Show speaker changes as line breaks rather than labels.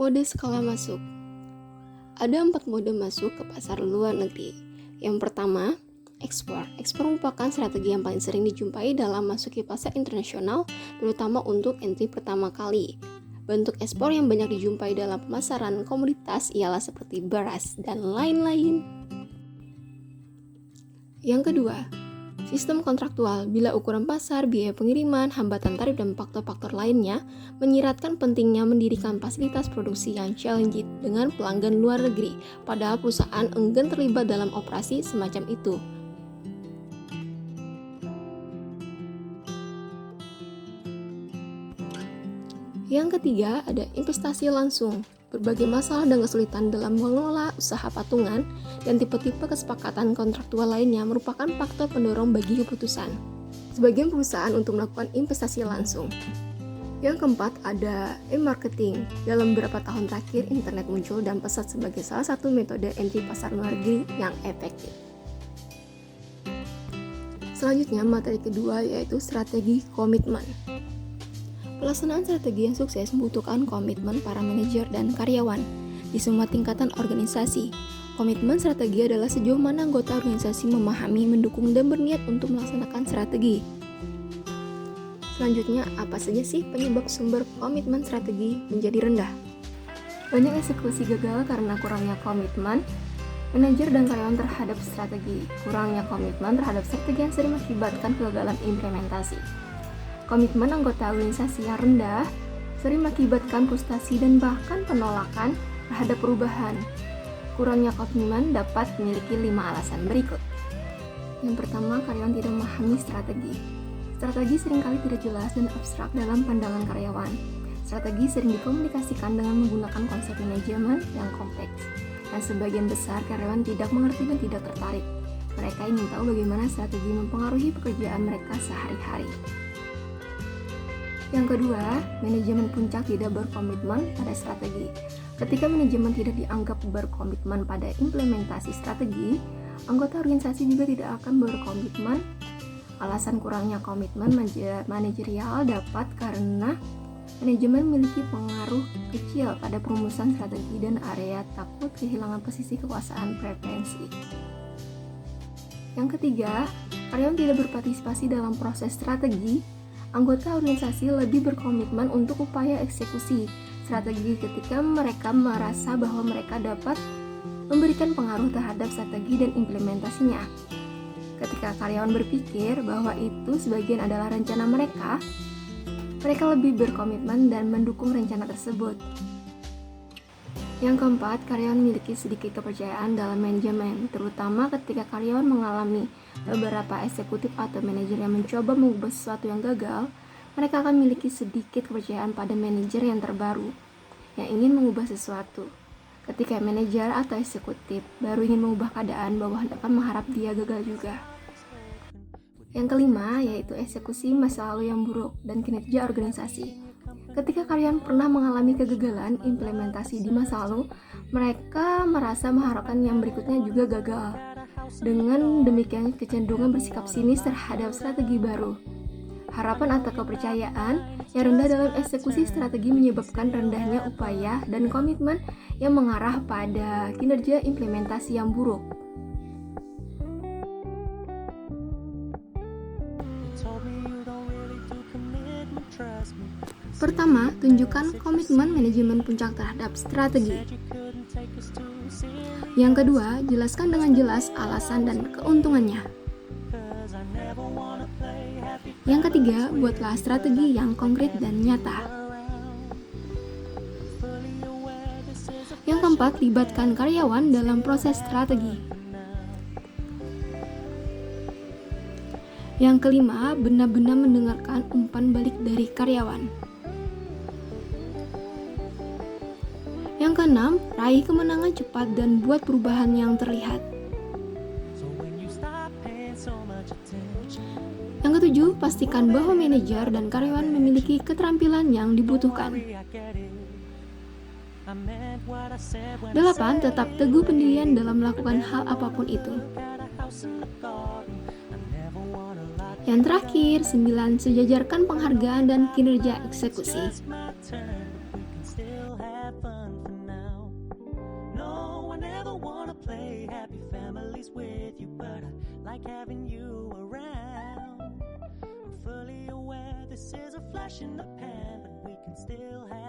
Mode skala masuk. Ada 4 mode masuk ke pasar luar negeri. Yang pertama, ekspor. Ekspor merupakan strategi yang paling sering dijumpai dalam masuki pasar internasional, terutama untuk entry pertama kali. Bentuk ekspor yang banyak dijumpai dalam pemasaran komoditas ialah seperti beras dan lain-lain. Yang kedua, sistem kontraktual. Bila ukuran pasar, biaya pengiriman, hambatan tarif, dan faktor-faktor lainnya menyiratkan pentingnya mendirikan fasilitas produksi yang challenging dengan pelanggan luar negeri, padahal perusahaan enggan terlibat dalam operasi semacam itu. Yang ketiga, ada investasi langsung. Berbagai masalah dan kesulitan dalam mengelola usaha patungan dan tipe-tipe kesepakatan kontraktual lainnya merupakan faktor pendorong bagi keputusan sebagian perusahaan untuk melakukan investasi langsung. Yang keempat, ada e-marketing. Dalam beberapa tahun terakhir, internet muncul dan pesat sebagai salah satu metode entry pasar luar negeri yang efektif. Selanjutnya, materi kedua yaitu strategi komitmen. Pelaksanaan strategi yang sukses membutuhkan komitmen para manajer dan karyawan di semua tingkatan organisasi. Komitmen strategi adalah sejauh mana anggota organisasi memahami, mendukung, dan berniat untuk melaksanakan strategi. Selanjutnya, apa saja sih penyebab sumber komitmen strategi menjadi rendah? Banyak eksekusi gagal karena kurangnya komitmen manajer dan karyawan terhadap strategi. Kurangnya komitmen terhadap strategi yang sering mengakibatkan kegagalan implementasi. Komitmen anggota organisasi yang rendah sering mengakibatkan frustasi dan bahkan penolakan terhadap perubahan. Kurangnya komitmen dapat memiliki 5 alasan berikut. Yang pertama, karyawan tidak memahami strategi. Strategi seringkali tidak jelas dan abstrak dalam pandangan karyawan. Strategi sering dikomunikasikan dengan menggunakan konsep manajemen yang kompleks, dan sebagian besar karyawan tidak mengerti dan tidak tertarik. Mereka ingin tahu bagaimana strategi mempengaruhi pekerjaan mereka sehari-hari. Yang kedua, manajemen puncak tidak berkomitmen pada strategi. Ketika manajemen tidak dianggap berkomitmen pada implementasi strategi, anggota organisasi juga tidak akan berkomitmen. Alasan kurangnya komitmen manajerial dapat karena manajemen memiliki pengaruh kecil pada perumusan strategi dan area takut kehilangan posisi kekuasaan preferensi. Yang ketiga, karyawan tidak berpartisipasi dalam proses strategi. Anggota organisasi lebih berkomitmen untuk upaya eksekusi strategi ketika mereka merasa bahwa mereka dapat memberikan pengaruh terhadap strategi dan implementasinya. Ketika karyawan berpikir bahwa itu sebagian adalah rencana mereka lebih berkomitmen dan mendukung rencana tersebut. Yang keempat, karyawan memiliki sedikit kepercayaan dalam manajemen, terutama ketika karyawan mengalami beberapa eksekutif atau manajer yang mencoba mengubah sesuatu yang gagal. Mereka akan memiliki sedikit kepercayaan pada manajer yang terbaru yang ingin mengubah sesuatu. Ketika manajer atau eksekutif baru ingin mengubah keadaan, bawahan akan mengharap dia gagal juga. Yang kelima, yaitu eksekusi masa lalu yang buruk dan kinerja organisasi. Ketika karyawan pernah mengalami kegagalan implementasi di masa lalu, mereka merasa mengharapkan yang berikutnya juga gagal. Dengan demikian, kecenderungan bersikap sinis terhadap strategi baru. Harapan atau kepercayaan yang rendah dalam eksekusi strategi menyebabkan rendahnya upaya dan komitmen yang mengarah pada kinerja implementasi yang buruk. Pertama, tunjukkan komitmen manajemen puncak terhadap strategi. Yang kedua, jelaskan dengan jelas alasan dan keuntungannya. Yang ketiga, buatlah strategi yang konkret dan nyata. Yang keempat, libatkan karyawan dalam proses strategi. Yang kelima, benar-benar mendengarkan umpan balik dari karyawan. Yang keenam, raih kemenangan cepat dan buat perubahan yang terlihat. Yang ketujuh, pastikan bahwa manajer dan karyawan memiliki keterampilan yang dibutuhkan. 8. Tetap teguh pendirian dalam melakukan hal apapun itu. Yang terakhir, 9. Sejajarkan penghargaan dan kinerja eksekusi.
still have fun for now. No, I never wanna play happy families with you, but I like having you around. I'm fully aware this is a flash in the pan, but we can still have